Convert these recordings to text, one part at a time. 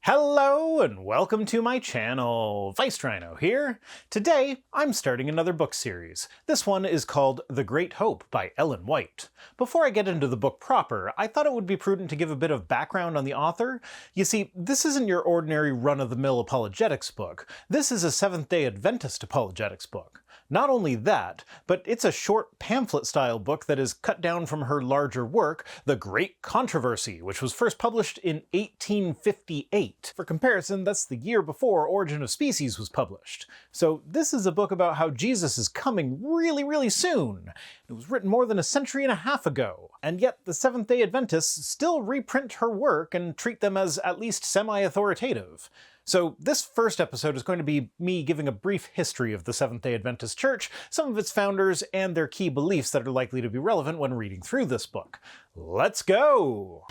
Hello and welcome to my channel. Rhino here. Today, I'm starting another book series. This one is called The Great Hope by Ellen White. Before I get into the book proper, I thought it would be prudent to give a bit of background on the author. You see, this isn't your ordinary run-of-the-mill apologetics book. This is a Seventh Day Adventist apologetics book. Not only that, but it's a short pamphlet-style book that is cut down from her larger work, The Great Controversy, which was first published in 1858. For comparison, that's the year before Origin of Species was published. So this is a book about how Jesus is coming really soon. It was written more than a century and a half ago, and yet the Seventh Day Adventists still reprint her work and treat them as at least semi-authoritative. So this first episode is going to be me giving a brief history of the Seventh Day Adventist Church, some of its founders, and their key beliefs that are likely to be relevant when reading through this book. Let's go!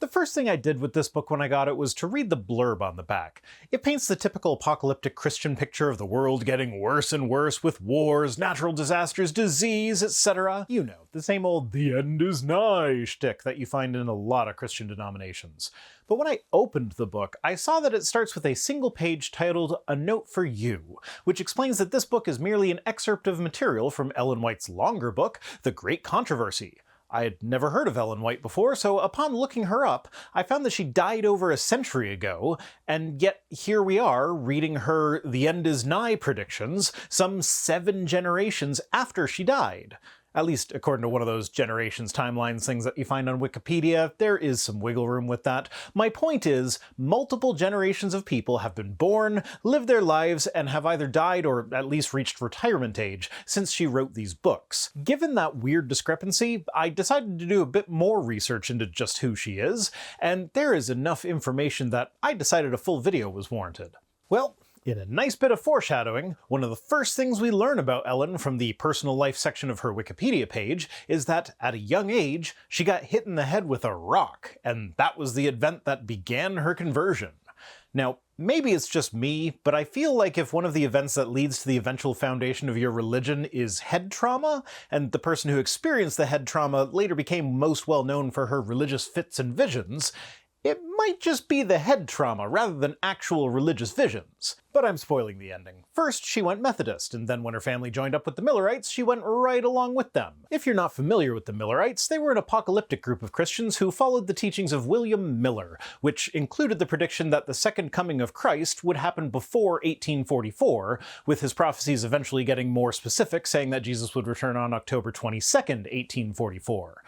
The first thing I did with this book when I got it was to read the blurb on the back. It paints the typical apocalyptic Christian picture of the world getting worse and worse with wars, natural disasters, disease, etc. You know, the same old "the end is nigh" shtick that you find in a lot of Christian denominations. But when I opened the book, I saw that it starts with a single page titled A Note for You, which explains that this book is merely an excerpt of material from Ellen White's longer book, The Great Controversy. I had never heard of Ellen White before, so upon looking her up, I found that she died over a century ago, and yet here we are reading her "the end is nigh" predictions some 7 generations after she died. At least according to one of those generations timelines things that you find on Wikipedia. There is some wiggle room with that. My point is, multiple generations of people have been born, lived their lives, and have either died or at least reached retirement age since she wrote these books. Given that weird discrepancy, I decided to do a bit more research into just who she is, and there is enough information that I decided a full video was warranted. Well, in a nice bit of foreshadowing, one of the first things we learn about Ellen from the personal life section of her Wikipedia page is that, at a young age, she got hit in the head with a rock, and that was the event that began her conversion. Now, maybe it's just me, but I feel like if one of the events that leads to the eventual foundation of your religion is head trauma, and the person who experienced the head trauma later became most well known for her religious fits and visions, it might just be the head trauma rather than actual religious visions. But I'm spoiling the ending. First, she went Methodist, and then when her family joined up with the Millerites, she went right along with them. If you're not familiar with the Millerites, they were an apocalyptic group of Christians who followed the teachings of William Miller, which included the prediction that the second coming of Christ would happen before 1844, with his prophecies eventually getting more specific, saying that Jesus would return on October 22nd, 1844.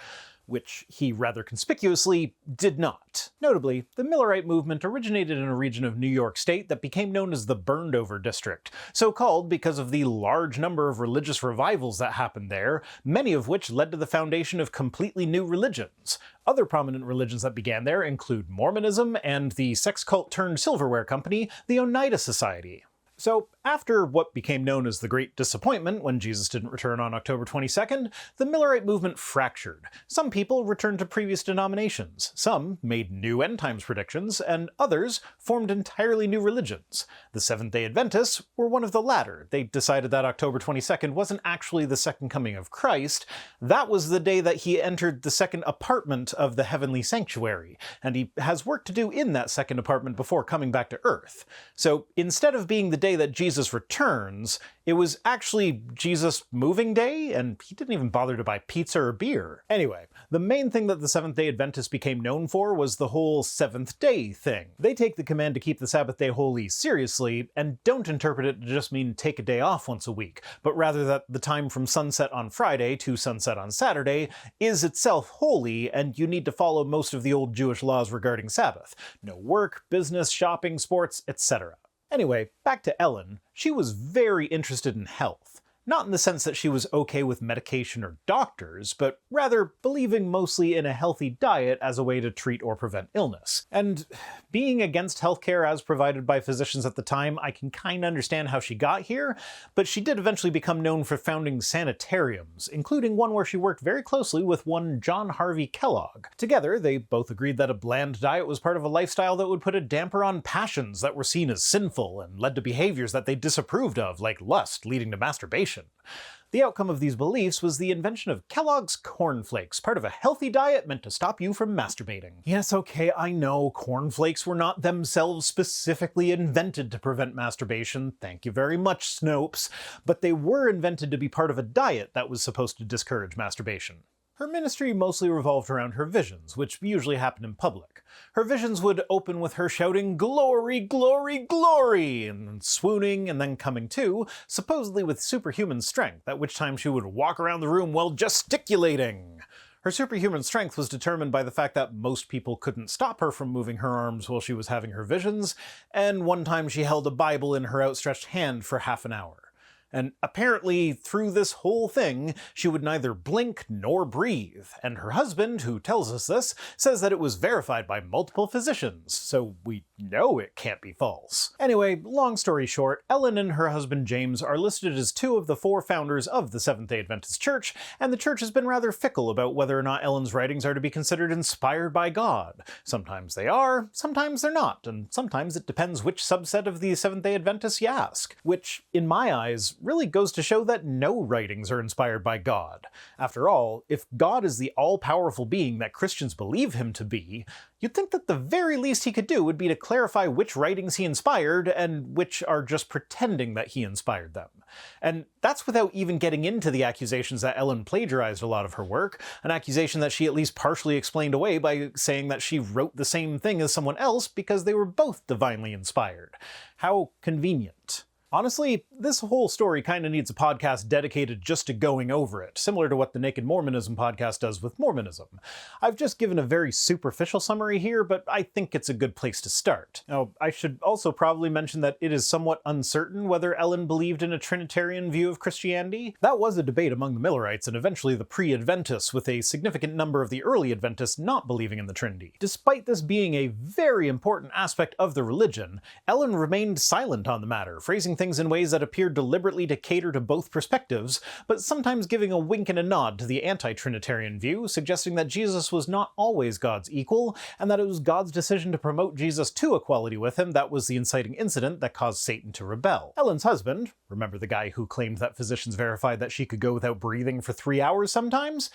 Which he rather conspicuously did not. Notably, the Millerite movement originated in a region of New York State that became known as the Burned-Over District, so called because of the large number of religious revivals that happened there, many of which led to the foundation of completely new religions. Other prominent religions that began there include Mormonism and the sex cult turned silverware company, the Oneida Society. So, after what became known as the Great Disappointment, when Jesus didn't return on October 22nd, the Millerite movement fractured. Some people returned to previous denominations, some made new end times predictions, and others formed entirely new religions. The Seventh Day Adventists were one of the latter. They decided that October 22nd wasn't actually the second coming of Christ, that was the day that he entered the second apartment of the heavenly sanctuary, and he has work to do in that second apartment before coming back to Earth. So, instead of being the day that Jesus returns, it was actually Jesus' moving day, and he didn't even bother to buy pizza or beer. Anyway, the main thing that the Seventh Day Adventists became known for was the whole seventh day thing. They take the command to keep the Sabbath day holy seriously, and don't interpret it to just mean take a day off once a week, but rather that the time from sunset on Friday to sunset on Saturday is itself holy, and you need to follow most of the old Jewish laws regarding Sabbath. No work, business, shopping, sports, etc. Anyway, back to Ellen. She was very interested in health. Not in the sense that she was okay with medication or doctors, but rather believing mostly in a healthy diet as a way to treat or prevent illness. And being against healthcare as provided by physicians at the time, I can kinda understand how she got here, but she did eventually become known for founding sanitariums, including one where she worked very closely with one John Harvey Kellogg. Together, they both agreed that a bland diet was part of a lifestyle that would put a damper on passions that were seen as sinful and led to behaviors that they disapproved of, like lust leading to masturbation. The outcome of these beliefs was the invention of Kellogg's Corn Flakes, part of a healthy diet meant to stop you from masturbating. Yes, okay, I know, corn flakes were not themselves specifically invented to prevent masturbation, thank you very much, Snopes, but they were invented to be part of a diet that was supposed to discourage masturbation. Her ministry mostly revolved around her visions, which usually happened in public. Her visions would open with her shouting, "Glory, glory, glory!" and then swooning and then coming to, supposedly with superhuman strength, at which time she would walk around the room while gesticulating. Her superhuman strength was determined by the fact that most people couldn't stop her from moving her arms while she was having her visions, and one time she held a Bible in her outstretched hand for half an hour. And apparently, through this whole thing, she would neither blink nor breathe, and her husband, who tells us this, says that it was verified by multiple physicians, so we know it can't be false. Anyway, long story short, Ellen and her husband James are listed as 2 of the 4 founders of the Seventh Day Adventist Church, and the church has been rather fickle about whether or not Ellen's writings are to be considered inspired by God. Sometimes they are, sometimes they're not, and sometimes it depends which subset of the Seventh Day Adventists you ask, which, in my eyes, really goes to show that no writings are inspired by God. After all, if God is the all-powerful being that Christians believe him to be, you'd think that the very least he could do would be to clarify which writings he inspired and which are just pretending that he inspired them. And that's without even getting into the accusations that Ellen plagiarized a lot of her work, an accusation that she at least partially explained away by saying that she wrote the same thing as someone else because they were both divinely inspired. How convenient. Honestly, this whole story kinda needs a podcast dedicated just to going over it, similar to what the Naked Mormonism podcast does with Mormonism. I've just given a very superficial summary here, but I think it's a good place to start. Now, I should also probably mention that it is somewhat uncertain whether Ellen believed in a Trinitarian view of Christianity. That was a debate among the Millerites and eventually the pre-Adventists, with a significant number of the early Adventists not believing in the Trinity. Despite this being a very important aspect of the religion, Ellen remained silent on the matter, phrasing things in ways that appeared deliberately to cater to both perspectives, but sometimes giving a wink and a nod to the anti-Trinitarian view, suggesting that Jesus was not always God's equal, and that it was God's decision to promote Jesus to equality with him that was the inciting incident that caused Satan to rebel. Ellen's husband, remember the guy who claimed that physicians verified that she could go without breathing for 3 hours sometimes?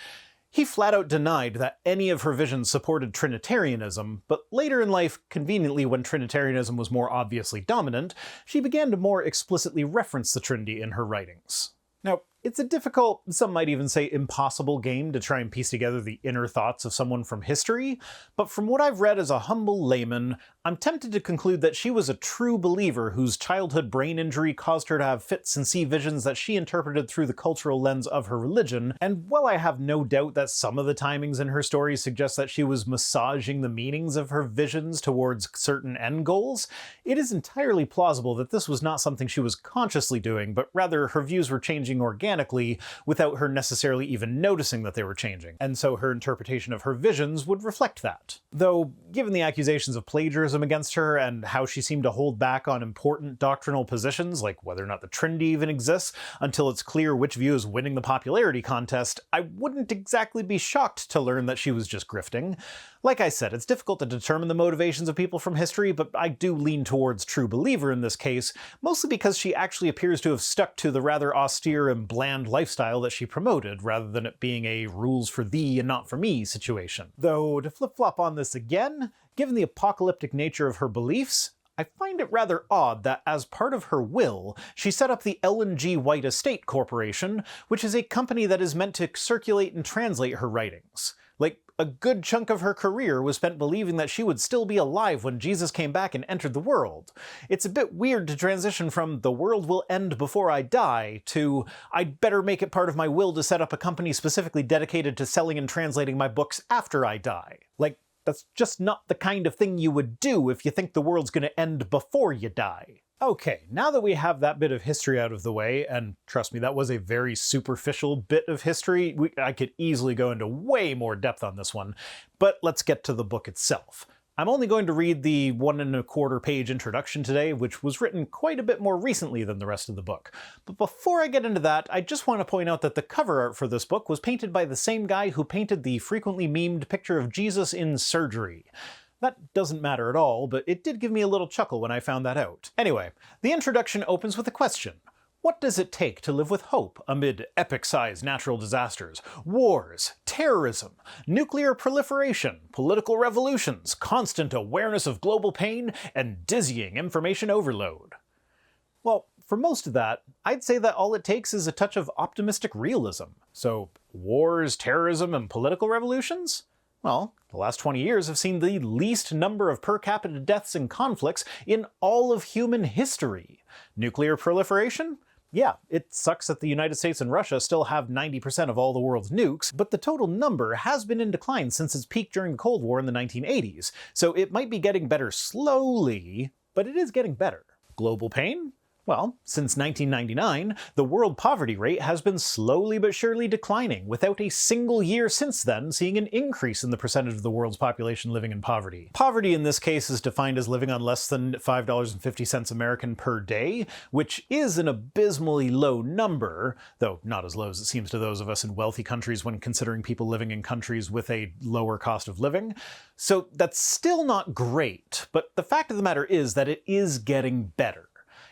He flat out denied that any of her visions supported Trinitarianism, but later in life, conveniently when Trinitarianism was more obviously dominant, she began to more explicitly reference the Trinity in her writings. Now, it's a difficult, some might even say impossible game to try and piece together the inner thoughts of someone from history, but from what I've read as a humble layman, I'm tempted to conclude that she was a true believer whose childhood brain injury caused her to have fits and see visions that she interpreted through the cultural lens of her religion, and while I have no doubt that some of the timings in her story suggest that she was massaging the meanings of her visions towards certain end goals, it is entirely plausible that this was not something she was consciously doing, but rather her views were changing organically without her necessarily even noticing that they were changing, and so her interpretation of her visions would reflect that. Though, given the accusations of plagiarism against her and how she seemed to hold back on important doctrinal positions, like whether or not the Trinity even exists, until it's clear which view is winning the popularity contest, I wouldn't exactly be shocked to learn that she was just grifting. Like I said, it's difficult to determine the motivations of people from history, but I do lean towards true believer in this case, mostly because she actually appears to have stuck to the rather austere and bland lifestyle that she promoted, rather than it being a rules for thee and not for me situation. Though, to flip-flop on this again, given the apocalyptic nature of her beliefs, I find it rather odd that as part of her will, she set up the Ellen G. White Estate Corporation, which is a company that is meant to circulate and translate her writings. Like, a good chunk of her career was spent believing that she would still be alive when Jesus came back and entered the world. It's a bit weird to transition from "the world will end before I die" to "I'd better make it part of my will to set up a company specifically dedicated to selling and translating my books after I die." Like, that's just not the kind of thing you would do if you think the world's gonna end before you die. Okay, now that we have that bit of history out of the way, and trust me, that was a very superficial bit of history, I could easily go into way more depth on this one, but let's get to the book itself. I'm only going to read the 1¼ page introduction today, which was written quite a bit more recently than the rest of the book. But before I get into that, I just want to point out that the cover art for this book was painted by the same guy who painted the frequently memed picture of Jesus in surgery. That doesn't matter at all, but it did give me a little chuckle when I found that out. Anyway, the introduction opens with a question. What does it take to live with hope amid epic-sized natural disasters, wars, terrorism, nuclear proliferation, political revolutions, constant awareness of global pain, and dizzying information overload? Well, for most of that, I'd say that all it takes is a touch of optimistic realism. So, wars, terrorism, and political revolutions? Well, the last 20 years have seen the least number of per capita deaths in conflicts in all of human history. Nuclear proliferation? Yeah, it sucks that the United States and Russia still have 90% of all the world's nukes, but the total number has been in decline since its peak during the Cold War in the 1980s, so it might be getting better slowly, but it is getting better. Global pain? Well, since 1999, the world poverty rate has been slowly but surely declining, without a single year since then seeing an increase in the percentage of the world's population living in poverty. Poverty in this case is defined as living on less than $5.50 American per day, which is an abysmally low number, though not as low as it seems to those of us in wealthy countries when considering people living in countries with a lower cost of living. So that's still not great, but the fact of the matter is that it is getting better.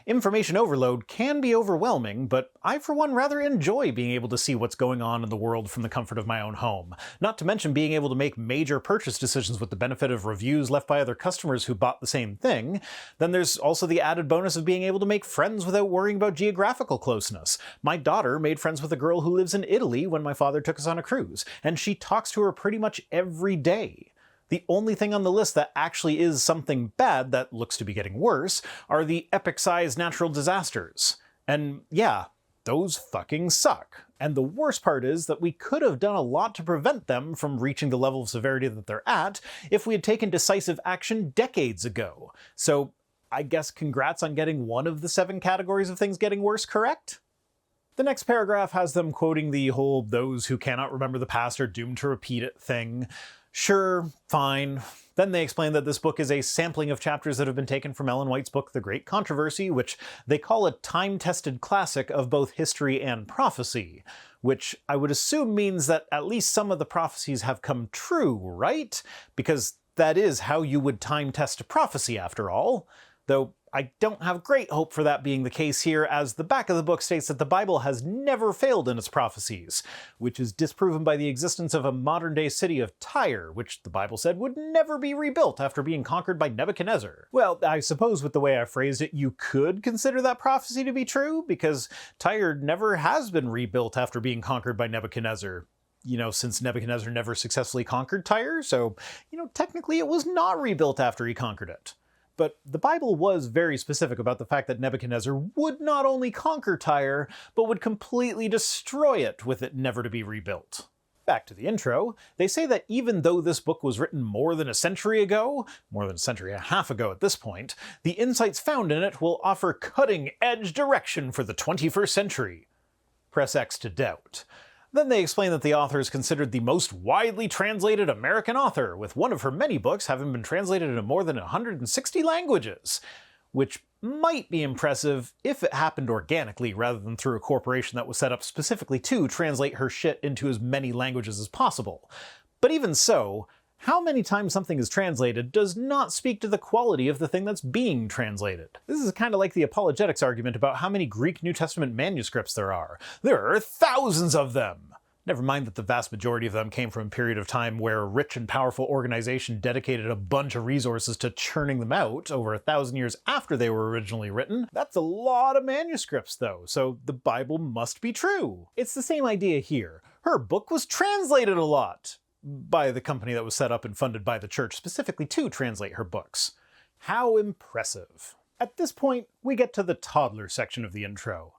Information overload can be overwhelming, but I for one rather enjoy being able to see what's going on in the world from the comfort of my own home. Not to mention being able to make major purchase decisions with the benefit of reviews left by other customers who bought the same thing. Then there's also the added bonus of being able to make friends without worrying about geographical closeness. My daughter made friends with a girl who lives in Italy when my father took us on a cruise, and she talks to her pretty much every day. The only thing on the list that actually is something bad that looks to be getting worse are the epic-sized natural disasters. And yeah, those fucking suck. And the worst part is that we could have done a lot to prevent them from reaching the level of severity that they're at if we had taken decisive action decades ago. So I guess congrats on getting one of the 7 categories of things getting worse correct? The next paragraph has them quoting the whole "those who cannot remember the past are doomed to repeat it" thing. Sure, fine. Then they explain that this book is a sampling of chapters that have been taken from Ellen White's book The Great Controversy, which they call a time-tested classic of both history and prophecy, which I would assume means that at least some of the prophecies have come true, right? Because that is how you would time-test a prophecy, after all. Though I don't have great hope for that being the case here, as the back of the book states that the Bible has never failed in its prophecies, which is disproven by the existence of a modern-day city of Tyre, which the Bible said would never be rebuilt after being conquered by Nebuchadnezzar. Well, I suppose with the way I phrased it, you could consider that prophecy to be true, because Tyre never has been rebuilt after being conquered by Nebuchadnezzar. Since Nebuchadnezzar never successfully conquered Tyre, so, technically it was not rebuilt after he conquered it. But the Bible was very specific about the fact that Nebuchadnezzar would not only conquer Tyre, but would completely destroy it with it never to be rebuilt. Back to the intro, they say that even though this book was written more than a century ago, more than a century and a half ago at this point, the insights found in it will offer cutting-edge direction for the 21st century. Press X to doubt. Then they explain that the author is considered the most widely translated American author, with one of her many books having been translated into more than 160 languages. Which might be impressive if it happened organically rather than through a corporation that was set up specifically to translate her shit into as many languages as possible. But even so, how many times something is translated does not speak to the quality of the thing that's being translated. This is kind of like the apologetics argument about how many Greek New Testament manuscripts there are. There are thousands of them! Never mind that the vast majority of them came from a period of time where a rich and powerful organization dedicated a bunch of resources to churning them out over 1,000 years after they were originally written. That's a lot of manuscripts, though, so the Bible must be true. It's the same idea here. Her book was translated a lot by the company that was set up and funded by the church specifically to translate her books. How impressive. At this point, we get to the toddler section of the intro.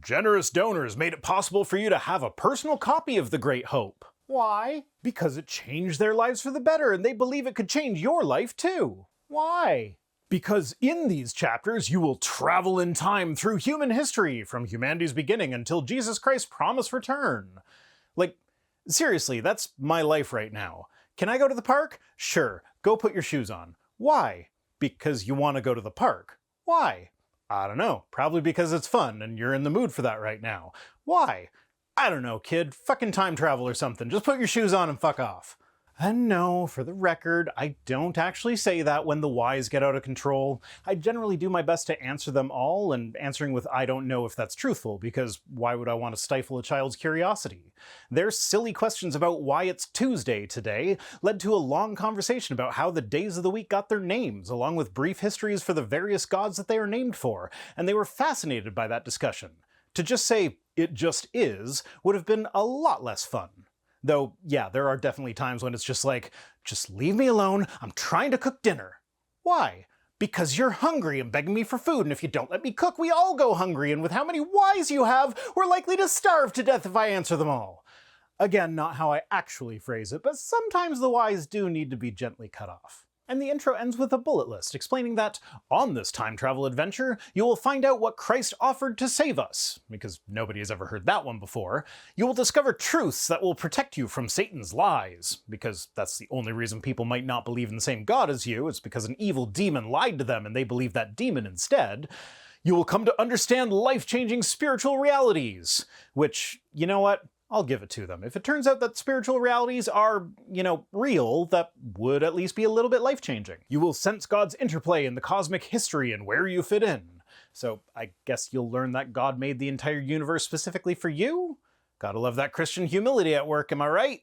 Generous donors made it possible for you to have a personal copy of The Great Hope. Why? Because it changed their lives for the better, and they believe it could change your life too. Why? Because in these chapters, you will travel in time through human history, from humanity's beginning until Jesus Christ's promised return. Seriously, that's my life right now. Can I go to the park? Sure, go put your shoes on. Why? Because you want to go to the park. Why? I don't know, probably because it's fun and you're in the mood for that right now. Why? I don't know, kid, fucking time travel or something. Just put your shoes on and fuck off. And no, for the record, I don't actually say that when the whys get out of control. I generally do my best to answer them all, and answering with I don't know if that's truthful, because why would I want to stifle a child's curiosity? Their silly questions about why it's Tuesday today led to a long conversation about how the days of the week got their names, along with brief histories for the various gods that they are named for, and they were fascinated by that discussion. To just say, it just is, would have been a lot less fun. Though, yeah, there are definitely times when it's just like, just leave me alone, I'm trying to cook dinner. Why? Because you're hungry and begging me for food, and if you don't let me cook, we all go hungry, and with how many whys you have, we're likely to starve to death if I answer them all. Again, not how I actually phrase it, but sometimes the whys do need to be gently cut off. And the intro ends with a bullet list explaining that, on this time travel adventure, you will find out what Christ offered to save us, because nobody has ever heard that one before. You will discover truths that will protect you from Satan's lies, because that's the only reason people might not believe in the same God as you. It's because an evil demon lied to them and they believe that demon instead. You will come to understand life-changing spiritual realities, which, you know what? I'll give it to them. If it turns out that spiritual realities are, real, that would at least be a little bit life-changing. You will sense God's interplay in the cosmic history and where you fit in. So I guess you'll learn that God made the entire universe specifically for you? Gotta love that Christian humility at work, am I right?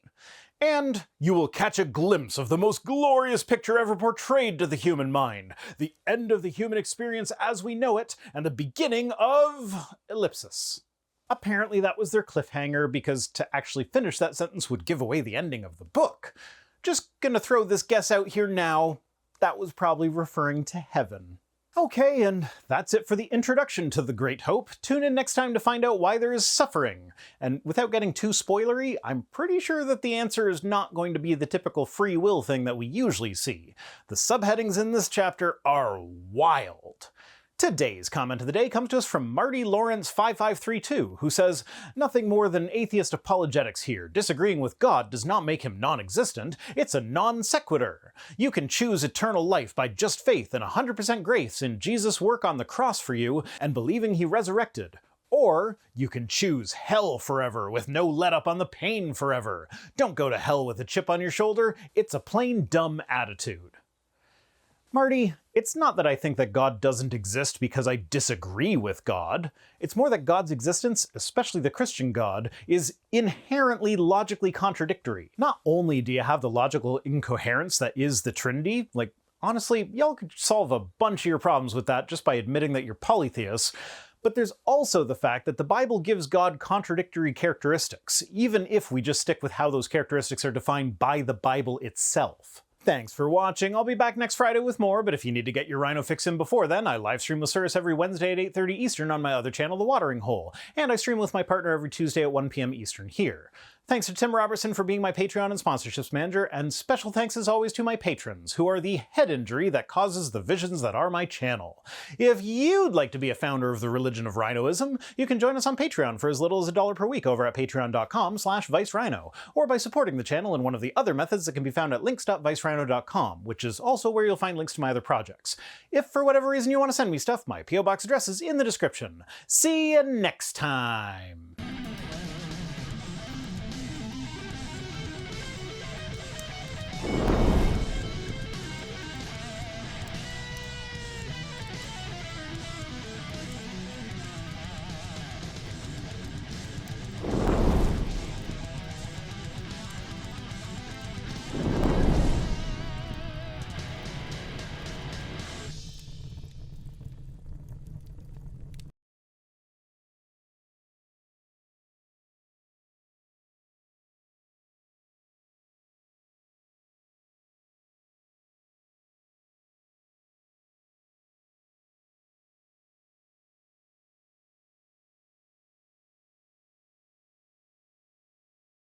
And you will catch a glimpse of the most glorious picture ever portrayed to the human mind, the end of the human experience as we know it, and the beginning of ellipsis. Apparently that was their cliffhanger, because to actually finish that sentence would give away the ending of the book. Just gonna throw this guess out here now. That was probably referring to heaven. Okay, and that's it for the introduction to The Great Hope. Tune in next time to find out why there is suffering. And without getting too spoilery, I'm pretty sure that the answer is not going to be the typical free will thing that we usually see. The subheadings in this chapter are wild. Today's comment of the day comes to us from Marty Lawrence 5532, who says, "Nothing more than atheist apologetics here. Disagreeing with God does not make him non-existent. It's a non sequitur. You can choose eternal life by just faith and 100% grace in Jesus' work on the cross for you and believing he resurrected. Or you can choose hell forever with no let-up on the pain forever. Don't go to hell with a chip on your shoulder. It's a plain dumb attitude." Marty, it's not that I think that God doesn't exist because I disagree with God. It's more that God's existence, especially the Christian God, is inherently logically contradictory. Not only do you have the logical incoherence that is the Trinity, honestly, y'all could solve a bunch of your problems with that just by admitting that you're polytheists, but there's also the fact that the Bible gives God contradictory characteristics, even if we just stick with how those characteristics are defined by the Bible itself. Thanks for watching. I'll be back next Friday with more, but if you need to get your Rhino fix in before then, I livestream with Cirrus every Wednesday at 8:30 Eastern on my other channel, The Watering Hole, and I stream with my partner every Tuesday at 1 p.m. Eastern here. Thanks to Tim Robertson for being my Patreon and sponsorships manager, and special thanks as always to my patrons, who are the head injury that causes the visions that are my channel. If you'd like to be a founder of the religion of Rhinoism, you can join us on Patreon for as little as $1 per week over at patreon.com/ViceRhino, or by supporting the channel in one of the other methods that can be found at links.vicerhino.com, which is also where you'll find links to my other projects. If for whatever reason you want to send me stuff, my P.O. Box address is in the description. See you next time!